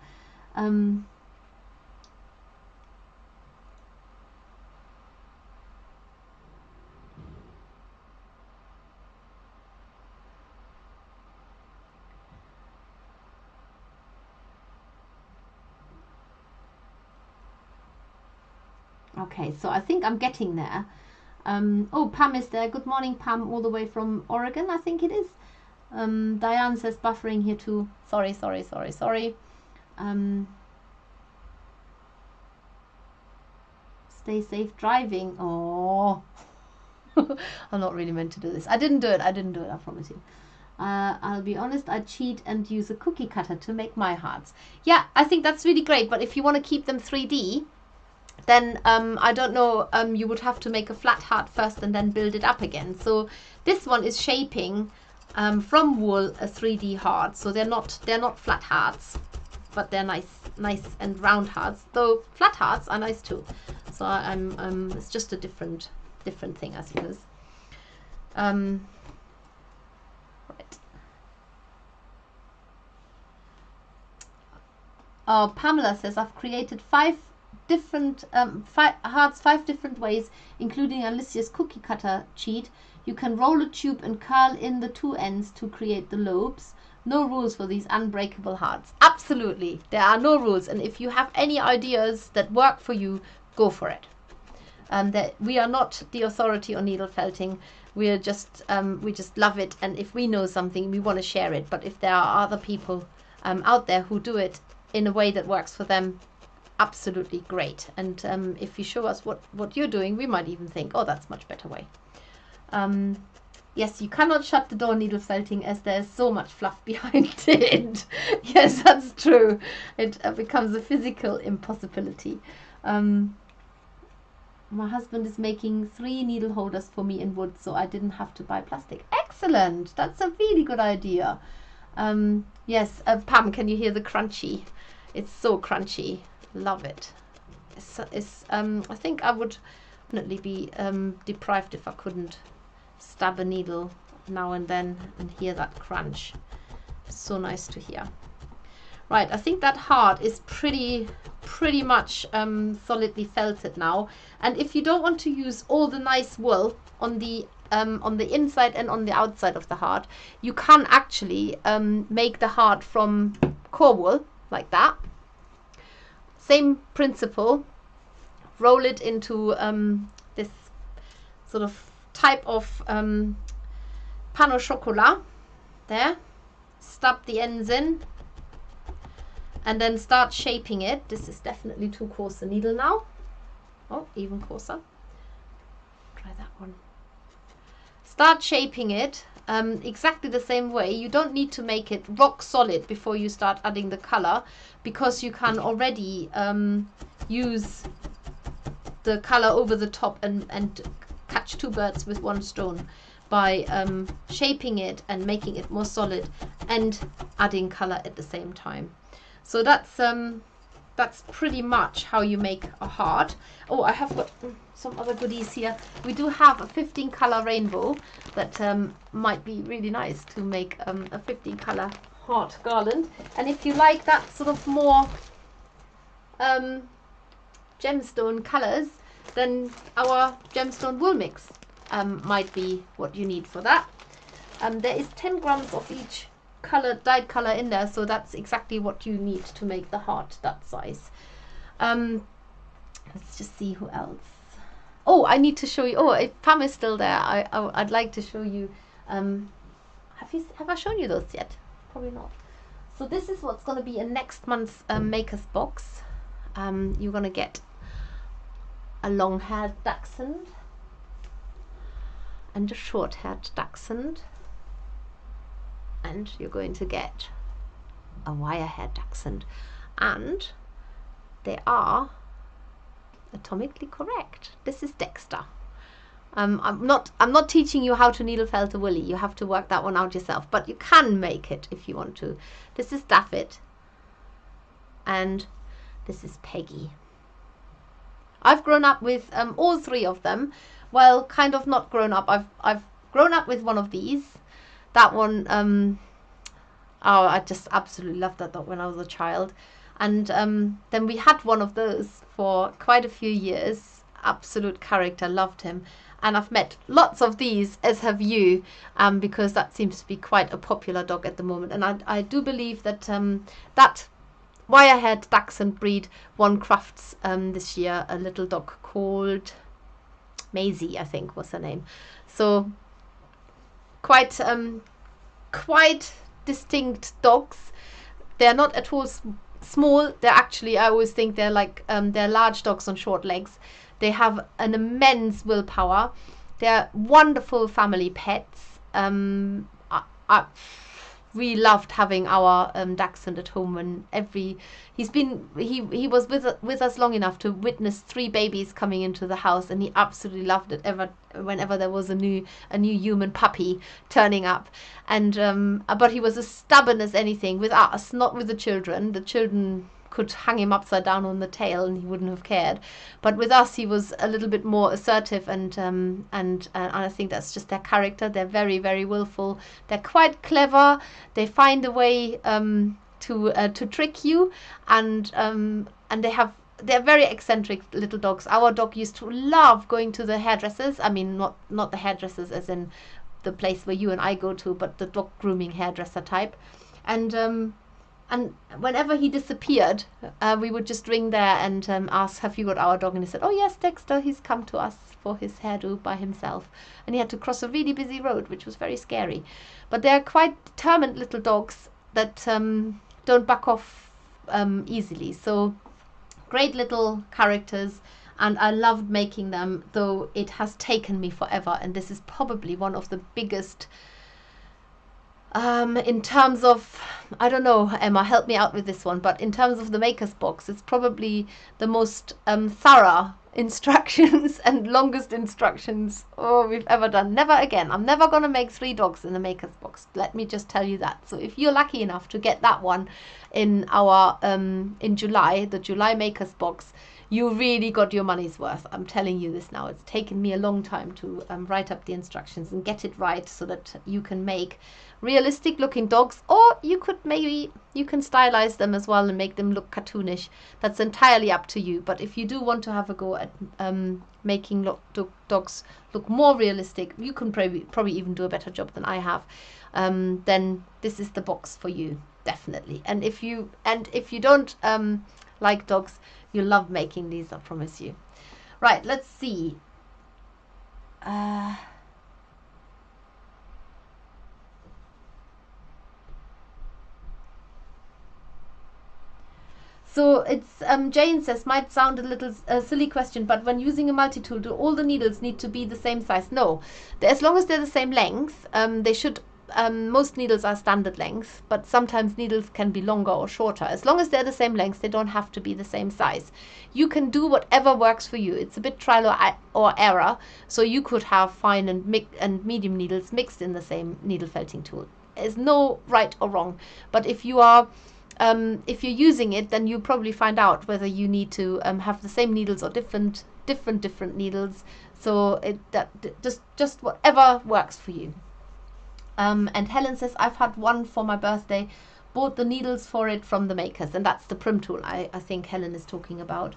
Okay, so I think I'm getting there. Oh, Pam is there. Good morning, Pam, all the way from Oregon, I think it is. Diane says buffering here too. Sorry. Stay safe driving. Oh, I'm not really meant to do this. I didn't do it, I promise you. I'll be honest, I cheat and use a cookie cutter to make my hearts. Yeah, I think that's really great, but if you want to keep them 3D, then I don't know, you would have to make a flat heart first and then build it up again. So this one is shaping from wool a 3D heart. So they're not flat hearts, but they're nice and round hearts. Though flat hearts are nice too. So it's just a different thing, I suppose. Right. Oh, Pamela says I've created 5 different hearts 5 different ways, including Alicia's cookie cutter cheat. You can roll a tube and curl in the 2 ends to create the lobes. No rules for these unbreakable hearts. Absolutely, there are no rules, and if you have any ideas that work for you, go for it. that we are not the authority on needle felting. We just love it, and if we know something, we want to share it. But if there are other people out there who do it in a way that works for them, absolutely great. And if you show us what you're doing, we might even think, oh, that's a much better way. Yes, you cannot shut the door needle felting as there's so much fluff behind it. Yes, that's true. It becomes a physical impossibility. My husband is making 3 needle holders for me in wood, so I didn't have to buy plastic. Excellent! That's a really good idea. Yes, Pam, can you hear the crunchy? It's so crunchy. Love it. I think I would definitely be deprived if I couldn't stab a needle now and then and hear that crunch. So nice to hear. Right, I think that heart is pretty much solidly felted now. And if you don't want to use all the nice wool on the inside and on the outside of the heart, you can actually make the heart from core wool like that. Same principle. Roll it into this sort of type of pan au chocolat. There. Stab the ends in. And then start shaping it. This is definitely too coarse a needle now. Oh, even coarser. Try that one. Start shaping it exactly the same way. You don't need to make it rock solid before you start adding the color, because you can already use the color over the top and catch 2 birds with 1 stone by shaping it and making it more solid and adding color at the same time. So that's pretty much how you make a heart. Oh, I have got some other goodies here. We do have a 15 color rainbow that might be really nice to make a 15 color heart garland. And if you like that sort of more gemstone colors, then our gemstone wool mix might be what you need for that. There is 10 grams of each dyed color in there, so that's exactly what you need to make the heart that size. Let's just see who else. Oh, I need to show you. Oh, if Pam is still there, I'd like to show you. Have I shown you those yet? Probably not. So this is what's going to be in next month's maker's box. You're going to get a long-haired dachshund and a short-haired dachshund. And you're going to get a wire-haired dachshund, and they are atomically correct. This is Dexter. I'm not teaching you how to needle felt a woolly. You have to work that one out yourself, but you can make it if you want to. This is Daffit, and this is Peggy. I've grown up with all 3 of them. Well, kind of not grown up. I've grown up with one of these. That one, oh, I just absolutely loved that dog when I was a child. And then we had one of those for quite a few years. Absolute character, loved him. And I've met lots of these, as have you, because that seems to be quite a popular dog at the moment. And I do believe that that wire-haired dachshund breed won Crafts this year. A little dog called Maisie, I think was her name. So quite distinct dogs. They're not at all small. They're actually, I always think they're like they're large dogs on short legs. They have an immense willpower. They're wonderful family pets. We loved having our dachshund at home, and he was with us long enough to witness 3 babies coming into the house, and he absolutely loved it whenever there was a new human puppy turning up. And but he was as stubborn as anything with us, not with the children. The children could hang him upside down on the tail and he wouldn't have cared, but with us he was a little bit more assertive, and I think that's just their character. They're very, very willful. They're quite clever. They find a way to trick you, and they're very eccentric little dogs. Our dog used to love going to the hairdressers. I mean, not the hairdressers as in the place where you and I go to, but the dog grooming hairdresser type. And And whenever he disappeared, we would just ring there and ask, have you got our dog? And he said, oh yes, Dexter, he's come to us for his hairdo by himself. And he had to cross a really busy road, which was very scary. But they're quite determined little dogs that don't back off easily. So great little characters, and I loved making them, though it has taken me forever. And this is probably one of the biggest in terms of, I don't know, Emma, help me out with this one, but in terms of the maker's box, it's probably the most thorough instructions and longest instructions we've ever done. Never again. I'm never going to make 3 dogs in the maker's box. Let me just tell you that. So if you're lucky enough to get that one in our in July, the July maker's box, you really got your money's worth. I'm telling you this now. It's taken me a long time to write up the instructions and get it right so that you can make realistic looking dogs, or you can stylize them as well and make them look cartoonish. That's entirely up to you. But if you do want to have a go at making dogs look more realistic, you can probably even do a better job than I have, then this is the box for you, definitely. And if you don't like dogs, you'll love making these, I promise you. Right, let's see. So it's Jane says, might sound a little silly question, but when using a multi-tool, do all the needles need to be the same size? No, as long as they're the same length, they should. Most needles are standard length, but sometimes needles can be longer or shorter. As long as they're the same length, they don't have to be the same size. You can do whatever works for you. It's a bit trial or error, so you could have fine and medium needles mixed in the same needle felting tool. There's no right or wrong, but if you're using it, then you'll probably find out whether you need to have the same needles or different needles. So just whatever works for you. And Helen says, I've had one for my birthday, bought the needles for it from the makers, and that's the prim tool I think Helen is talking about.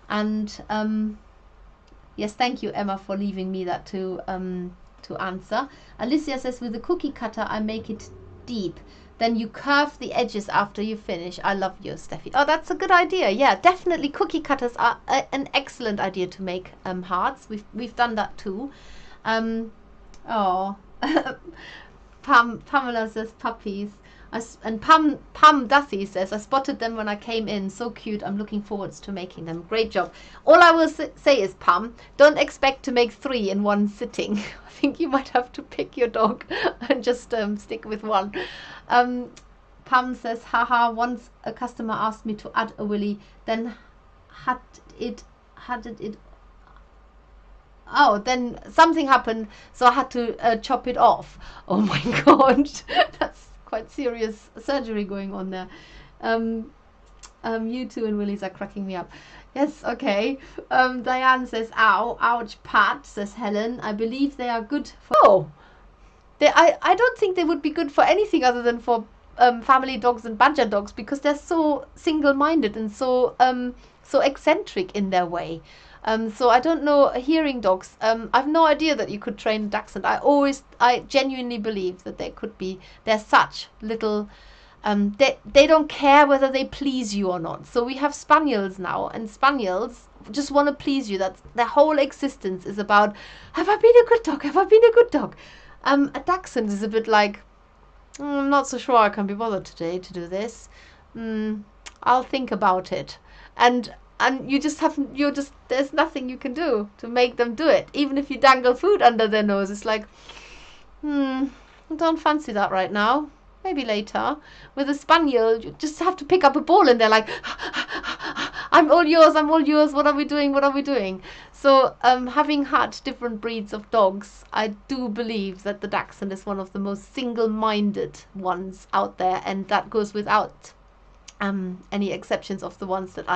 And yes, thank you, Emma, for leaving me that to answer. Alicia says, with the cookie cutter I make it deep, then you curve the edges after you finish. I love you, Steffi. Oh, that's a good idea. Yeah, definitely cookie cutters are an excellent idea to make hearts. We've done that too. Pamela says puppies. And Pam Duthie says, I spotted them when I came in. So cute. I'm looking forward to making them. Great job. All I will say is, Pam, don't expect to make 3 in one sitting. I think you might have to pick your dog and just stick with one. Pam says, haha, once a customer asked me to add a willy, then then something happened, so I had to chop it off. Oh my god. That's quite serious surgery going on there. You two and willies are cracking me up. Yes, okay. Diane says, ow, ouch, Pat, says Helen. I believe they are good for... I don't think they would be good for anything other than for family dogs and badger dogs, because they're so single-minded and so eccentric in their way. So I don't know, hearing dogs, I've no idea that you could train a dachshund. I genuinely believe that they're such little, they don't care whether they please you or not. So we have spaniels now, and spaniels just want to please you. That's their whole existence is about, have I been a good dog? Have I been a good dog? A dachshund is a bit like, I'm not so sure I can be bothered today to do this. I'll think about it. And there's nothing you can do to make them do it. Even if you dangle food under their nose, it's like, I don't fancy that right now. Maybe later. With a spaniel, you just have to pick up a ball and they're like, I'm all yours, what are we doing? So having had different breeds of dogs, I do believe that the dachshund is one of the most single-minded ones out there, and that goes without any exceptions of the ones that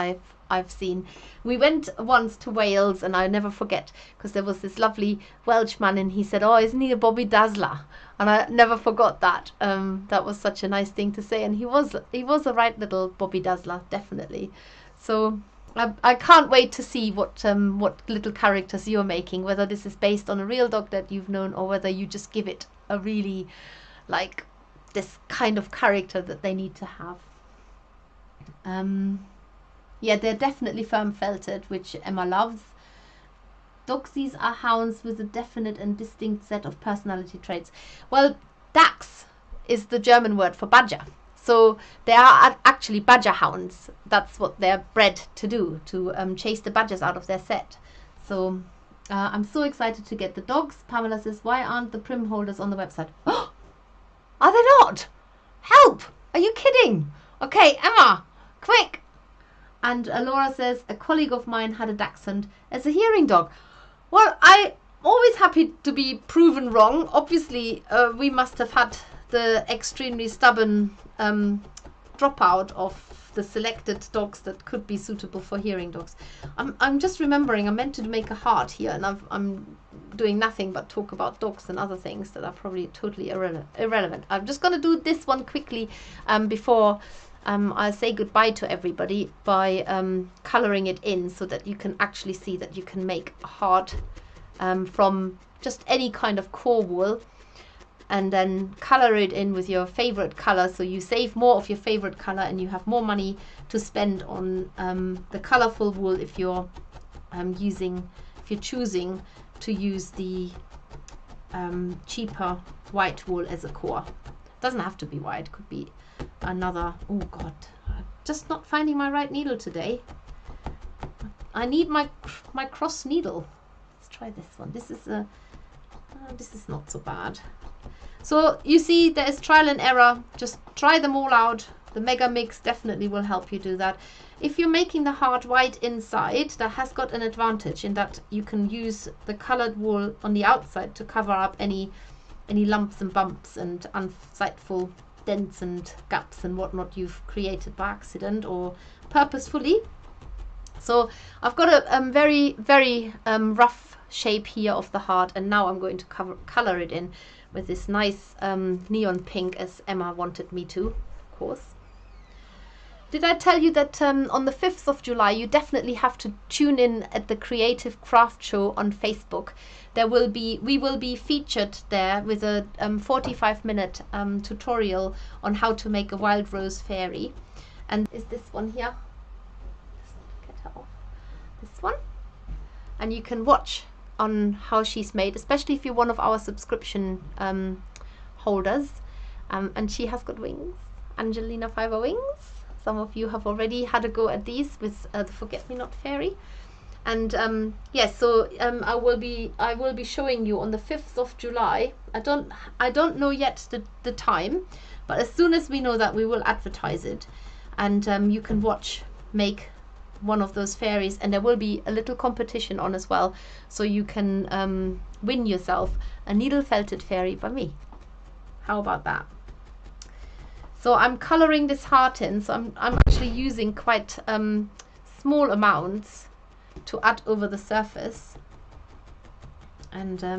I've seen. We went once to Wales, and I never forget, because there was this lovely Welshman, and he said, oh, isn't he a Bobby Dazzler? And I never forgot that. That was such a nice thing to say, and he was a right little Bobby Dazzler, definitely. So I can't wait to see what little characters you're making, whether this is based on a real dog that you've known, or whether you just give it a really, like, this kind of character that they need to have. Yeah, they're definitely firm felted, which Emma loves. Dogsies are hounds with a definite and distinct set of personality traits. Well, Dachs is the German word for badger. So they are actually badger hounds. That's what they're bred to do, to chase the badgers out of their set. So I'm so excited to get the dogs. Pamela says, why aren't the prim holders on the website? Are they not? Help! Are you kidding? Okay, Emma, quick! And Laura says, a colleague of mine had a Dachshund as a hearing dog. Well, I'm always happy to be proven wrong. Obviously, we must have had the extremely stubborn dropout of the selected dogs that could be suitable for hearing dogs. I'm just remembering I meant to make a heart here, and I'm doing nothing but talk about dogs and other things that are probably totally irrelevant. I'm just going to do this one quickly before I'll say goodbye to everybody by coloring it in so that you can actually see that you can make a heart from just any kind of core wool, and then color it in with your favorite color, so you save more of your favorite color and you have more money to spend on the colorful wool if you're choosing to use the cheaper white wool as a core. It doesn't have to be white, it could be another. Oh god, I'm just not finding my right needle today. I need my cross needle. Let's try this one. This is not so bad. So you see, there is trial and error. Just try them all out. The mega mix definitely will help you do that. If you're making the heart white inside, that has got an advantage in that you can use the colored wool on the outside to cover up any lumps and bumps and unsightful dents and gaps and whatnot you've created by accident or purposefully. So I've got a very, very rough shape here of the heart, and now I'm going to color it in with this nice neon pink, as Emma wanted me to, of course. Did I tell you that on the 5th of July you definitely have to tune in at the Creative Craft Show on Facebook? We will be featured there with a 45-minute tutorial on how to make a wild rose fairy. And is this one here? Get her off. This one. And you can watch on how she's made, especially if you're one of our subscription holders. And she has got wings, Angelina Fiber wings. Some of you have already had a go at these with the Forget-Me-Not Fairy. And yes, so I will be showing you on the 5th of July. I don't know yet the time, but as soon as we know that, we will advertise it, and you can make one of those fairies, and there will be a little competition on as well, so you can win yourself a needle felted fairy by me. How about that? So I'm coloring this heart in, so I'm actually using quite small amounts to add over the surface, and I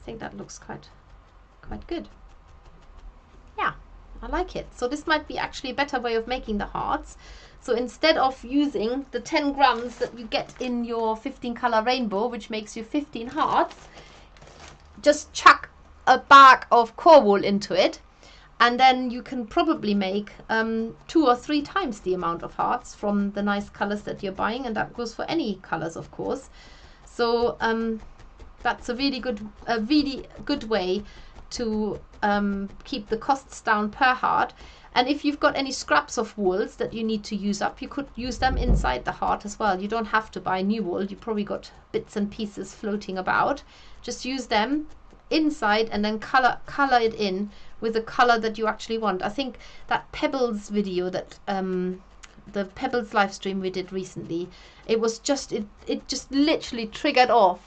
think that looks quite good. Yeah, I like it. So this might be actually a better way of making the hearts. So instead of using the 10 grams that you get in your 15 color rainbow, which makes you 15 hearts, just chuck a bag of core wool into it, and then you can probably make 2 or 3 times the amount of hearts from the nice colors that you're buying, and that goes for any colors, of course. So that's a really good way to keep the costs down per heart. And if you've got any scraps of wools that you need to use up, you could use them inside the heart as well. You don't have to buy new wool. You probably got bits and pieces floating about. Just use them inside and then color it in with the color that you actually want. I think that Pebbles video that the Pebbles live stream we did recently, it just literally triggered off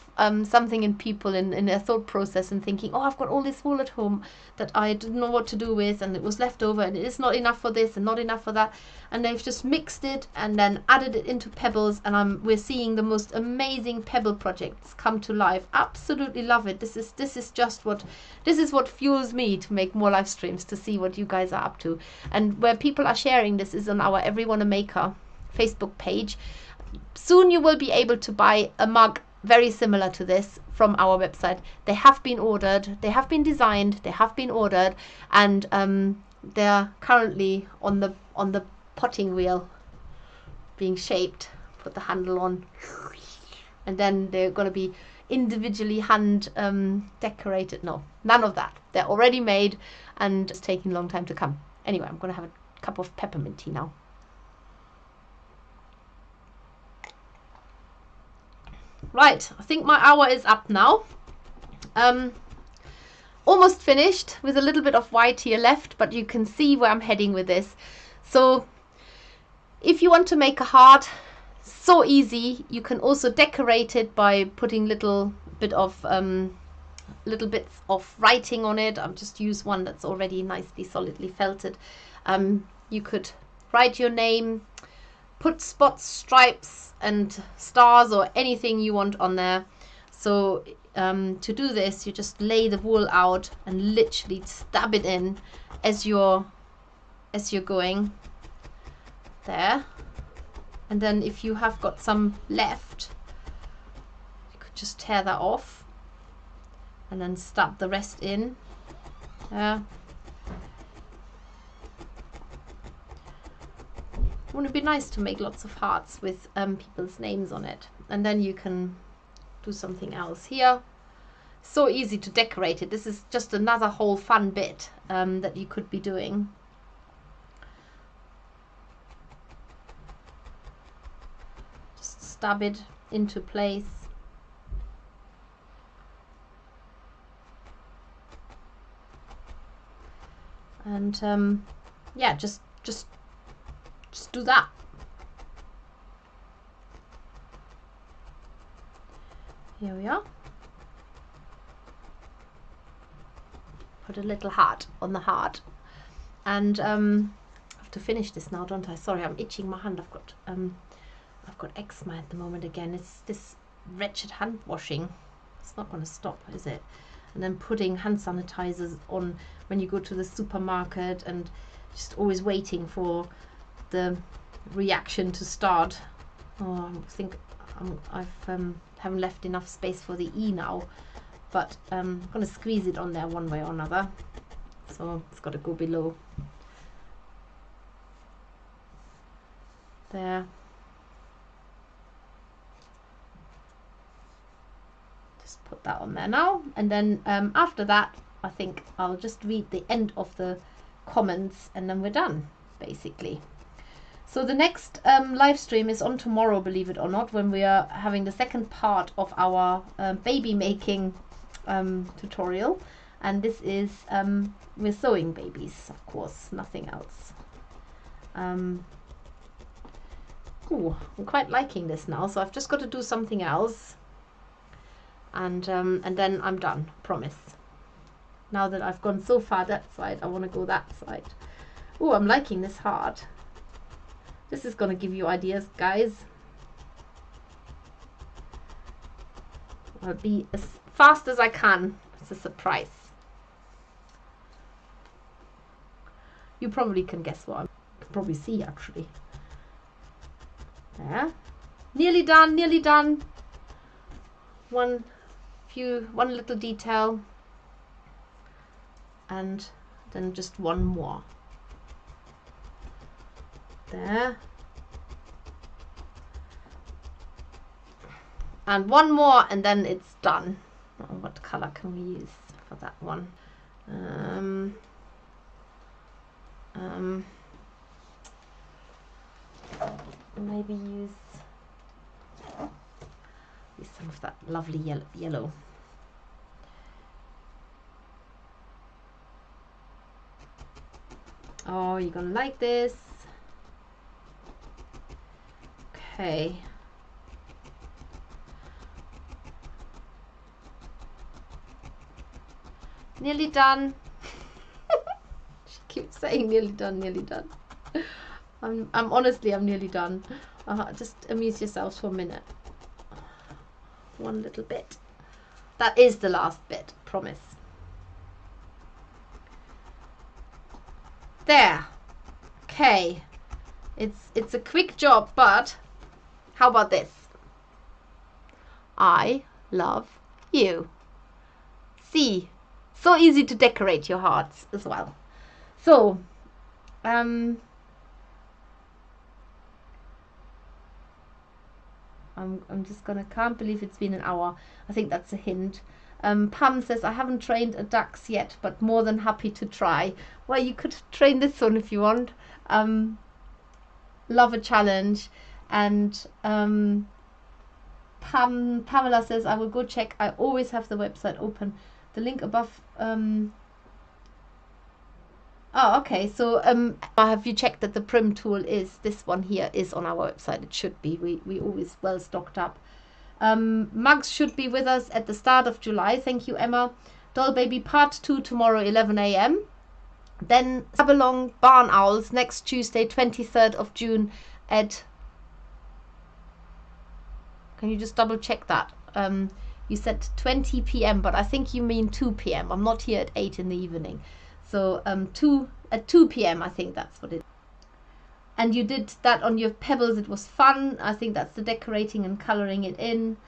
something in people in their thought process, and thinking, oh, I've got all this wool at home that I didn't know what to do with, and it was left over, and it's not enough for this and not enough for that, and they've just mixed it and then added it into Pebbles, and we're seeing the most amazing Pebble projects come to life. Absolutely love it. This is what fuels me to make more live streams, to see what you guys are up to. And where people are sharing this is on our Everyone a Maker Facebook page. Soon you will be able to buy a mug very similar to this from our website. They have been ordered, they have been designed, they have been ordered, and they're currently on the potting wheel being shaped. Put the handle on, and then they're going to be individually hand decorated. No, none of that. They're already made and it's taking a long time to come. Anyway, I'm going to have a cup of peppermint tea now. Right, I think my hour is up now. Almost finished, with a little bit of white here left, but you can see where I'm heading with this. So if you want to make a heart, so easy. You can also decorate it by putting little bits of writing on it. I've just used one that's already nicely solidly felted. You could write your name, put spots, stripes and stars or anything you want on there. So to do this, you just lay the wool out and literally stab it in as you're going there. And then if you have got some left, you could just tear that off and then stab the rest in. Wouldn't it be nice to make lots of hearts with people's names on it? And then you can do something else here. So easy to decorate it. This is just another whole fun bit that you could be doing. Just stab it into place. And yeah, just do that. Here we are. Put a little heart on the heart. And I have to finish this now, don't I? Sorry, I'm itching my hand. I've got eczema at the moment again. It's this wretched hand washing. It's not going to stop, is it? And then putting hand sanitizers on when you go to the supermarket and just always waiting for the reaction to start. Oh, I think I haven't left enough space for the E now, but I'm going to squeeze it on there one way or another. So it's got to go below. There. Just put that on there now. And then after that, I think I'll just read the end of the comments and then we're done, basically. So the next live stream is on tomorrow, believe it or not, when we are having the second part of our baby making tutorial. And this is, we're sewing babies, of course, nothing else. Ooh, I'm quite liking this now, so I've just got to do something else. And then I'm done, promise. Now that I've gone so far that side, I want to go that side. Ooh, I'm liking this heart. This is going to give you ideas, guys. I'll be as fast as I can. It's a surprise. You probably can guess what. You can probably see, actually. There. Nearly done, nearly done. One little detail. And then just one more. There. And one more and then it's done. Oh, what color can we use for that one? Maybe use some of that lovely yellow. Oh, you're gonna like this. Okay. Nearly done. She keeps saying nearly done, nearly done. I'm honestly, I'm nearly done. Just amuse yourselves for a minute. One little bit. That is the last bit, promise. There. Okay. It's a quick job, but how about this? I love you. See, so easy to decorate your hearts as well. So I'm just gonna, can't believe it's been an hour. I think that's a hint. Pam says, I haven't trained a dachs yet, but more than happy to try. Well, you could train this one if you want. Love a challenge. And Pamela says, I will go check. I always have the website open. The link above. Oh, okay. So have you checked that the Prim tool is, this one here is on our website? It should be. We always well stocked up. Mugs should be with us at the start of July. Thank you, Emma. Doll Baby Part 2 tomorrow, 11 a.m. Then Sabalong Barn Owls next Tuesday, 23rd of June at... Can you just double check that? You said 20 p.m., but I think you mean 2 p.m. I'm not here at 8 in the evening. So at 2 p.m. I think that's what it is. And you did that on your pebbles. It was fun. I think that's the decorating and coloring it in.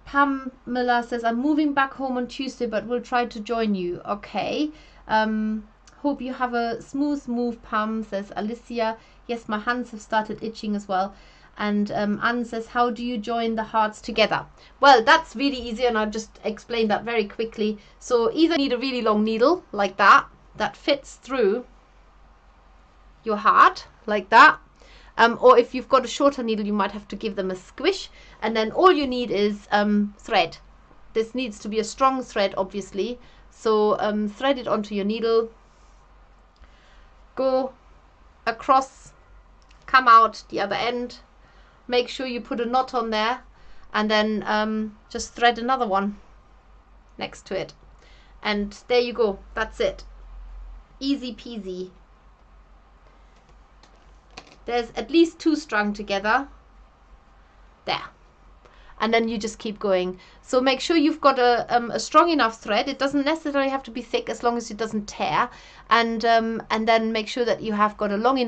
Pamela says, I'm moving back home on Tuesday, but we'll try to join you. Okay. Hope you have a smooth move, Pam, says Alicia. Yes, my hands have started itching as well. And Anne says, how do you join the hearts together? Well, that's really easy, and I'll just explain that very quickly. So either need a really long needle like that fits through your heart like that, or if you've got a shorter needle, you might have to give them a squish, and then all you need is thread. This needs to be a strong thread, obviously, so thread it onto your needle, go across, come out the other end, make sure you put a knot on there, and then just thread another one next to it, and there you go. That's it. Easy peasy. There's at least 2 strung together there, and then you just keep going. So make sure you've got a strong enough thread. It doesn't necessarily have to be thick, as long as it doesn't tear, and then make sure that you have got a long enough